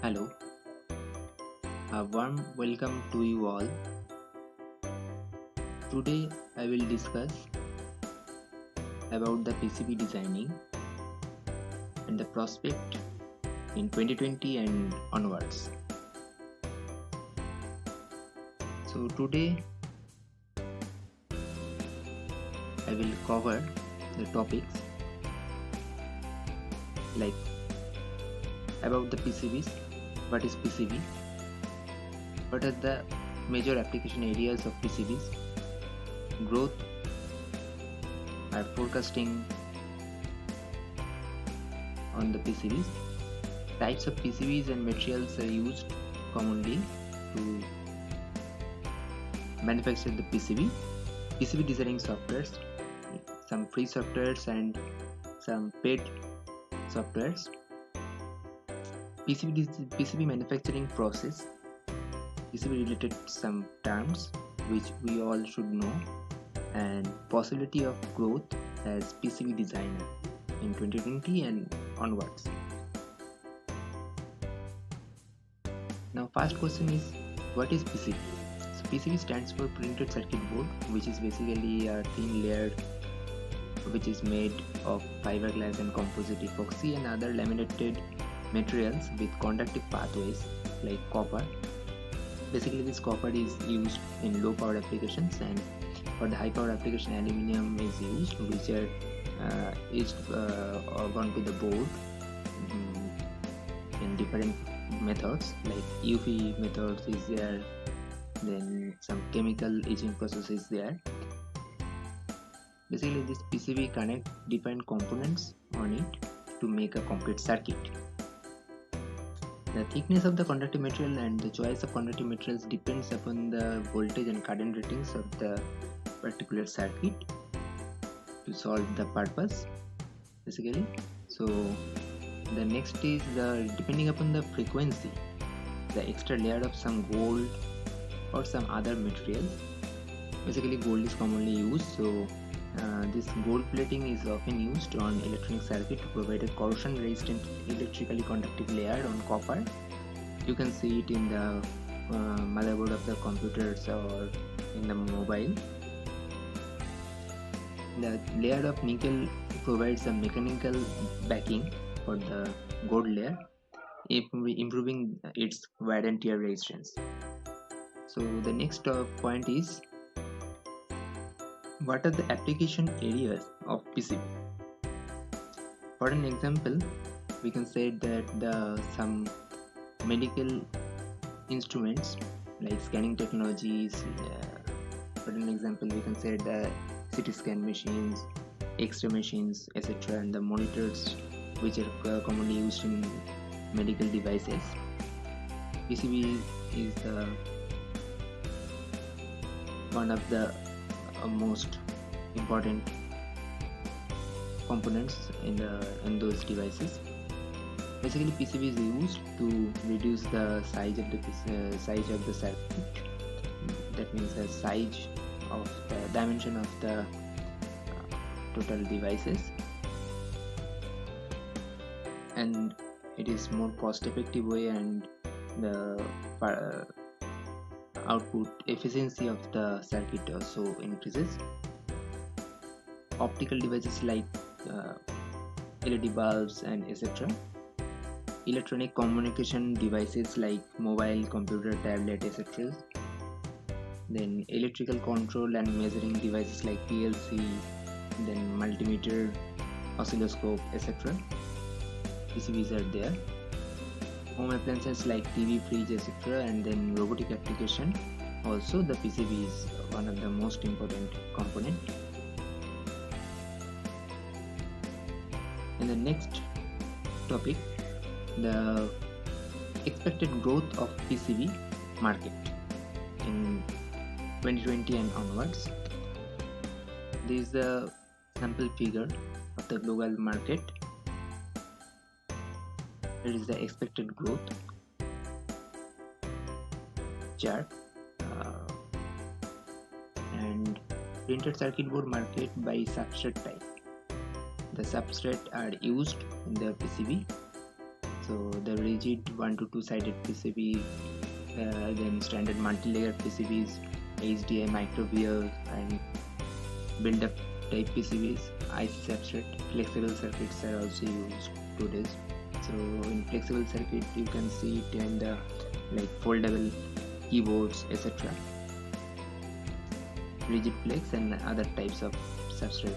Hello, a warm welcome to you all. Today I will discuss about the PCB designing and the prospect in 2020 and onwards. So today I will cover the topics like about the PCBs, what is PCB, what are the major application areas of PCBs, growth, our forecasting on the PCBs, types of PCBs and materials are used commonly to manufacture the PCB designing softwares, some free softwares and some paid softwares, PCB manufacturing process, PCB related some terms which we all should know, and possibility of growth as PCB designer in 2020 and onwards. Now first question is, what is PCB? So PCB stands for printed circuit board, which is basically a thin layer which is made of fiberglass and composite epoxy and other laminated materials with conductive pathways like copper. Basically this copper is used in low power applications, and for the high power application aluminum is used, which are gone to the board in different methods like UV methods is there, then some chemical etching process is there. Basically this PCB connect different components on it to make a complete circuit. The thickness of the conductive material and the choice of conductive materials depends upon the voltage and current ratings of the particular circuit to solve the purpose basically. So the next is depending upon the frequency, the extra layer of some gold or some other material. Basically gold is commonly used, so this gold plating is often used on electronic circuit to provide a corrosion resistant electrically conductive layer on copper. You can see it in the motherboard of the computers or in the mobile. The layer of nickel provides a mechanical backing for the gold layer, improving its wear and tear resistance. So the next point is, what are the application areas of PCB? For an example, we can say that some medical instruments like scanning technologies, for an example we can say the CT scan machines, X-ray machines, etc., and the monitors which are commonly used in medical devices. PCB is one of the most important components in those devices. Basically PCB is used to reduce the size of the circuit. That means the size of the dimension of the total devices, and it is more cost effective way, and the output efficiency of the circuit also increases. Optical devices like LED bulbs and etc. Electronic communication devices like mobile, computer, tablet, etc. Then electrical control and measuring devices like PLC, then multimeter, oscilloscope, etc. PCBs are there. Home appliances like TV, fridge, etc., and then robotic application. Also the PCB is one of the most important component. In the next topic, the expected growth of PCB market in 2020 and onwards. This is a sample figure of the global market. It is the expected growth chart, and printed circuit board market by substrate type. The substrate are used in the PCB. So the rigid 1 to 2 sided PCB, then standard multi-layer PCBs, HDI microvias, and build-up type PCBs, IC substrate, flexible circuits are also used today. So in flexible circuit you can see it in the like foldable keyboards, etc. Rigid flex and other types of substrate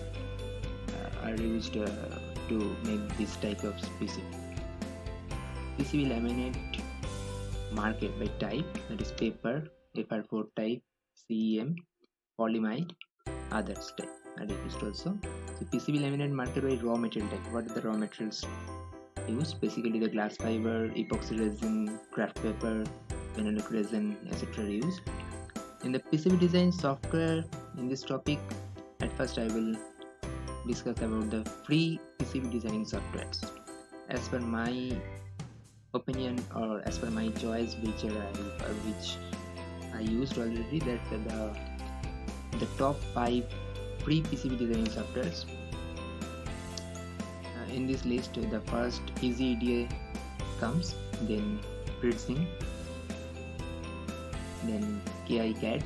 are used to make this type of PCB. PCB laminate market by type, that is paper, FR4 type, CEM, polyimide, others type are used also. So PCB laminate market by raw material type. What are the raw materials used? Basically the glass fiber, epoxy resin, craft paper, phenolic resin, etc. are used. In the PCB design software, in this topic, at first I will discuss about the free PCB designing softwares. As per my opinion or as per my choice, which I used already, that the top 5 free PCB designing softwares. In this list, the first Easy EDA comes, then FreeSync, then KiCad,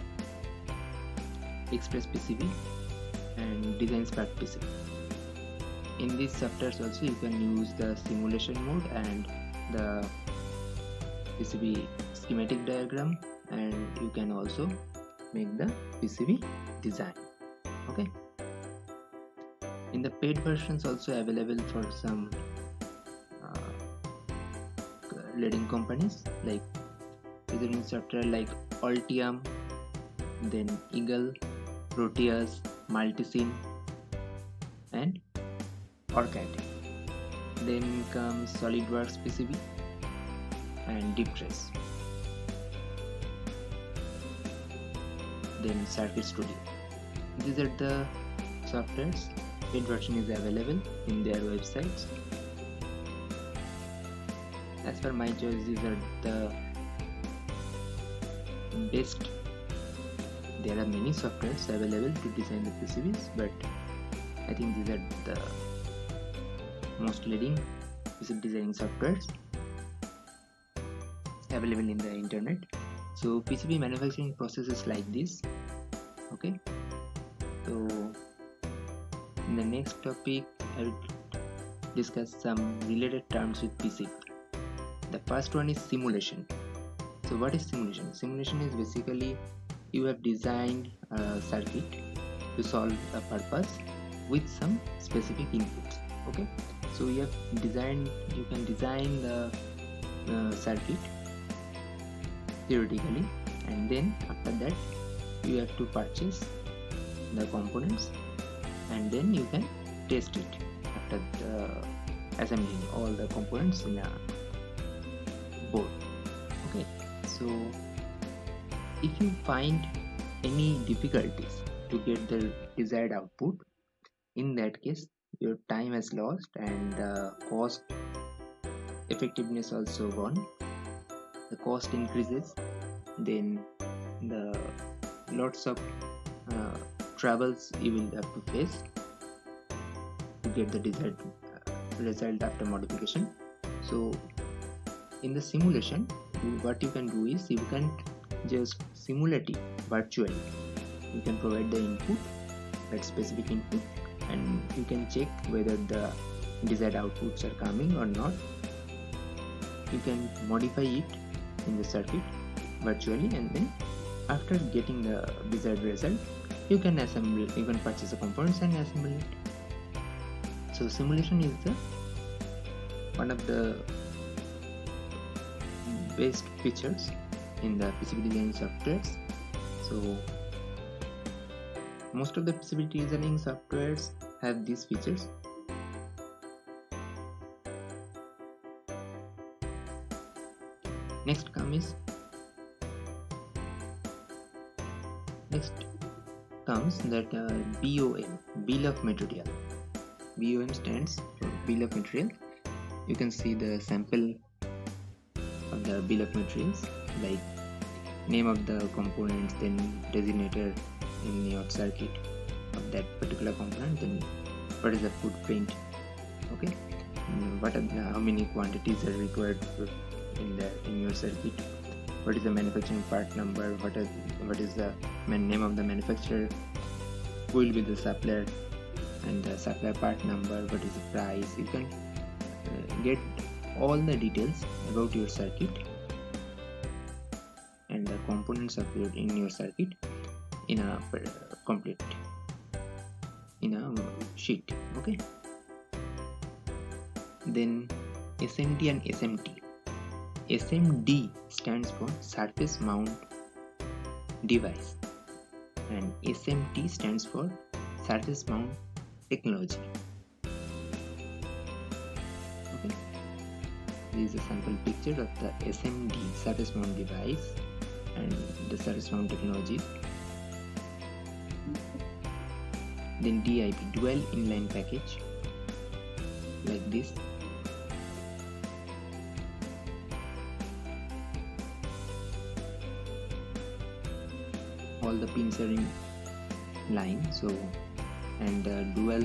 Express PCB, and Design Spark PCB. In these softwares also you can use the simulation mode and the PCB schematic diagram, and you can also make the PCB design. Okay. In the paid versions also available for some leading companies like designing software like Altium, then Eagle, Proteus, Multisim, and OrCAD. Then comes SolidWorks PCB and DeepTrace. Then Circuit Studio. These are the softwares. Paid version is available in their websites. As per my choice, these are the best. There are many softwares available to design the PCBs, but I think these are the most leading PCB designing softwares available in the internet. So PCB manufacturing process is like this. Okay. So in the next topic, I will discuss some related terms with PCB. The first one is simulation. So what is simulation? Simulation is basically you have designed a circuit to solve a purpose with some specific inputs. Okay, so you can design the circuit theoretically, and then after that you have to purchase the components, and then you can test it after assembling all the components in a board. Okay, so if you find any difficulties to get the desired output, in that case your time is lost and the cost effectiveness also gone. The cost increases, then the lots of troubles you will have to face to get the desired result after modification. So in the simulation, what you can do is you can just simulate it virtually. You can provide the input, that specific input, and you can check whether the desired outputs are coming or not. You can modify it in the circuit virtually, and then after getting the desired result, you can assemble it. You can purchase the components and assemble it. So simulation is one of the best features in the PCB design softwares. So most of the PCB designing softwares have these features. Next comes that BOM, Bill of Material. BOM stands for Bill of Material. You can see the sample of the Bill of Materials, like name of the components, then designator in your circuit of that particular component, then what is the footprint. Okay, how many quantities are required in your circuit, what is the manufacturing part number, what is the name of the manufacturer, who will be the supplier, and the supplier part number, what is the price. You can get all the details about your circuit and the components of your circuit in a complete in a sheet. Okay, then SMD and SMT. SMD stands for surface mount device and SMT stands for surface mount technology. Okay, this is a sample picture of the SMD, surface mount device, and the surface mount technology. Then DIP, dual inline package, like this. All the pins are in line, so and dual,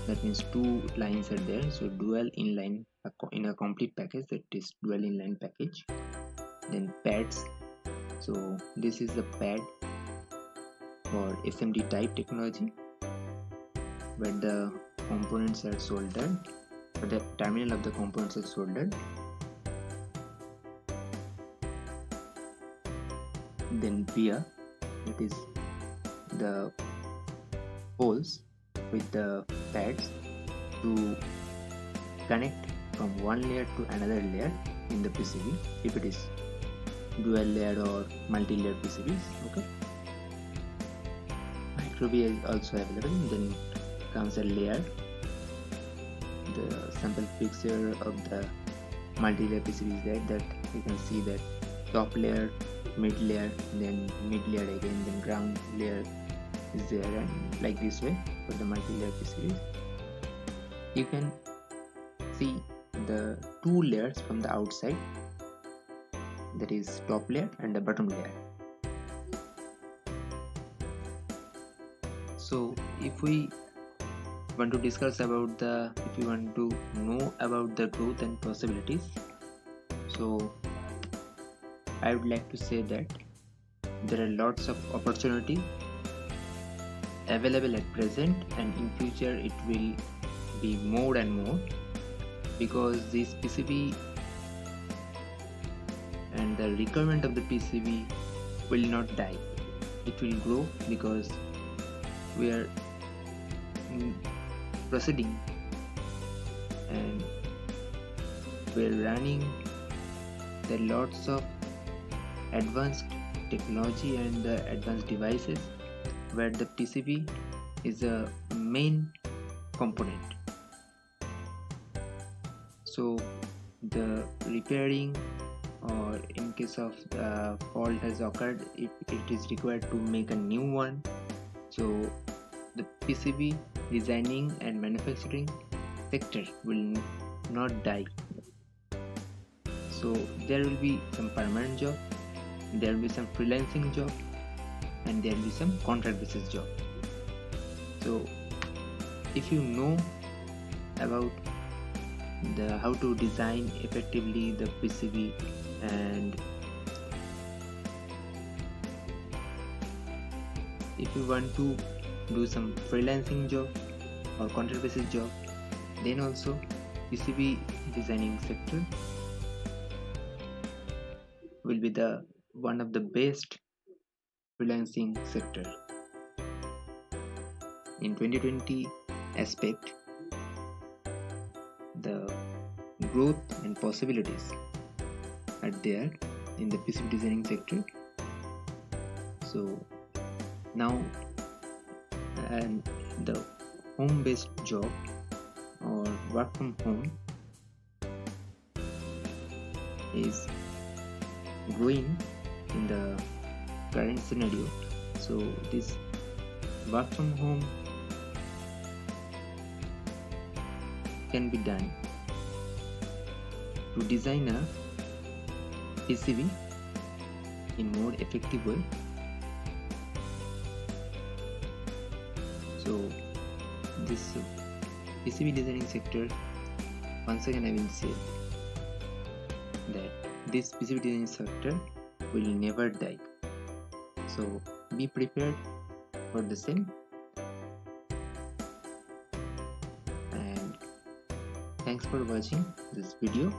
that means two lines are there, so dual inline in a complete package, that is dual inline package. Then pads, so this is the pad for SMD type technology where the components are soldered, or the terminal of the components are soldered. Then via, it is the holes with the pads to connect from one layer to another layer in the PCB, if it is dual layer or multi-layer PCBs. Okay, micro via is also available. Then comes a layer, the sample picture of the multi-layer PCB is there, that you can see that top layer, mid layer, then mid layer again, then ground layer is there, and like this way for the multi-layer PCBs. You can see the two layers from the outside, that is top layer and the bottom layer. So if we want to discuss about if you want to know about the growth and possibilities, so I would like to say that there are lots of opportunity available at present, and in future it will be more and more, because this PCB and the requirement of the PCB will not die, it will grow, because we are proceeding and we're running the lots of advanced technology and the advanced devices where the PCB is a main component. So the repairing, or in case of fault has occurred, if it is required to make a new one, so the PCB designing and manufacturing sector will not die. So there will be some permanent job, there will be some freelancing job, and there will be some contract basis job. So if you know about how to design effectively the PCB, and if you want to do some freelancing job or contract basis job, then also PCB designing sector will be the one of the best freelancing sector. In 2020 aspect, the growth and possibilities are there in the PCB designing sector. So now, and the home-based job or work from home is growing in the current scenario. So this work from home can be done to design a PCB in more effective way. So this PCB designing sector once again I will say that this PCB design software will never die. So be prepared for the same. And thanks for watching this video.